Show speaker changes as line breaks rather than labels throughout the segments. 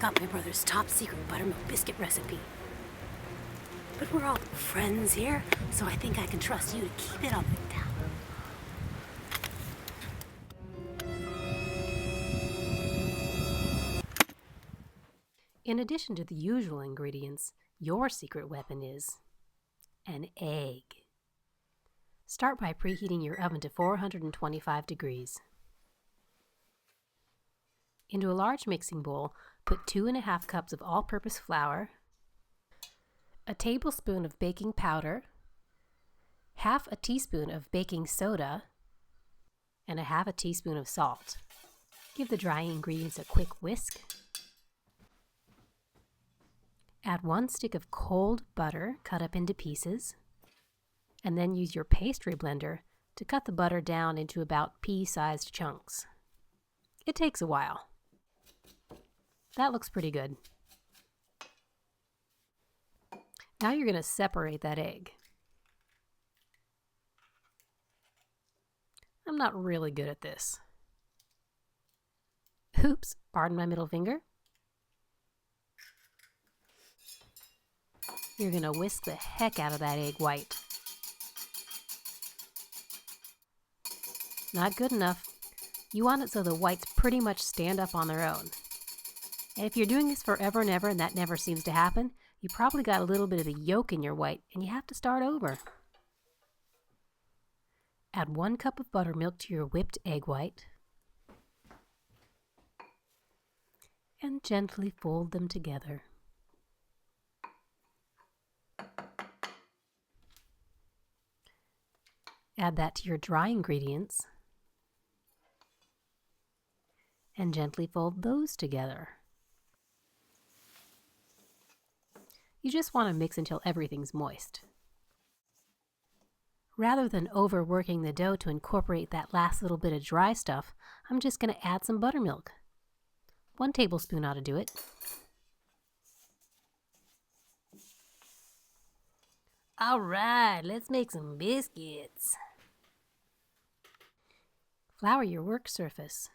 about my brother's top secret buttermilk biscuit recipe. But we're all friends here, so I think I can trust you to keep it on the down. In addition to the usual ingredients, your secret weapon is an egg. Start by preheating your oven to 425 degrees. Into a large mixing bowl, put 2½ cups of all-purpose flour, a tablespoon of baking powder, half a teaspoon of baking soda, and ½ teaspoon of salt. Give the dry ingredients a quick whisk. Add 1 stick of cold butter cut up into pieces, and then use your pastry blender to cut the butter down into about pea-sized chunks. It takes a while. That looks pretty good. Now you're going to separate that egg. I'm not really good at this. Oops, pardon my middle finger. You're going to whisk the heck out of that egg white. Not good enough. You want it so the whites pretty much stand up on their own. And if you're doing this forever and ever and that never seems to happen, you probably got a little bit of the yolk in your white and you have to start over. Add 1 cup of buttermilk to your whipped egg white and gently fold them together. Add that to your dry ingredients and gently fold those together. You just want to mix until everything's moist. Rather than overworking the dough to incorporate that last little bit of dry stuff, I'm just going to add some buttermilk. 1 tablespoon ought to do it. All right, let's make some biscuits. Flour your work surface.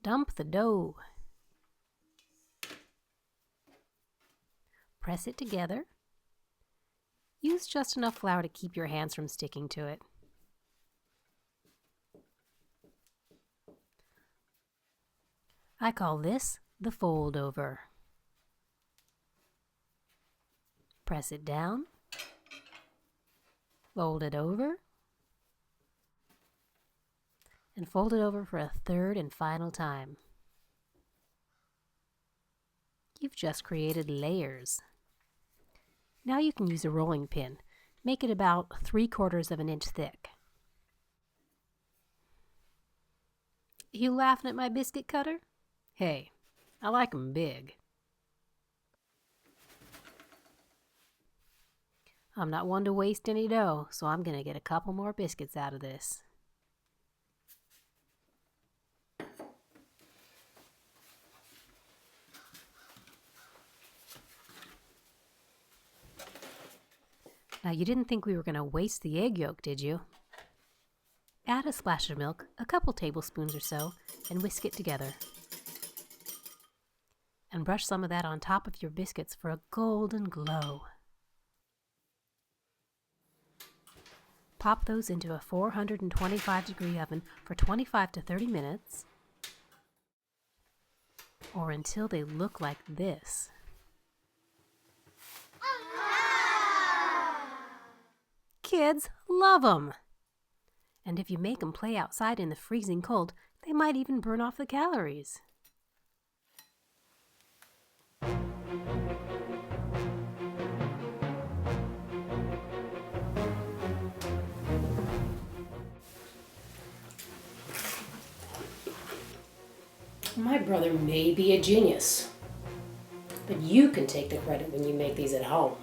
Dump the dough. Press it together. Use just enough flour to keep your hands from sticking to it. I call this the fold over. Press it down. Fold it over. And fold it over for a 3rd and final time. You've just created layers. Now you can use a rolling pin. Make it about 3/4 of an inch thick. You laughing at my biscuit cutter? Hey, I like 'em big. I'm not one to waste any dough, so I'm going to get a couple more biscuits out of this. Now, you didn't think we were going to waste the egg yolk, did you? Add a splash of milk, a couple tablespoons or so, and whisk it together. And brush some of that on top of your biscuits for a golden glow. Pop those into a 425-degree oven for 25 to 30 minutes, or until they look like this. Kids love them! And if you make them play outside in the freezing cold, they might even burn off the calories. My brother may be a genius, but you can take the credit when you make these at home.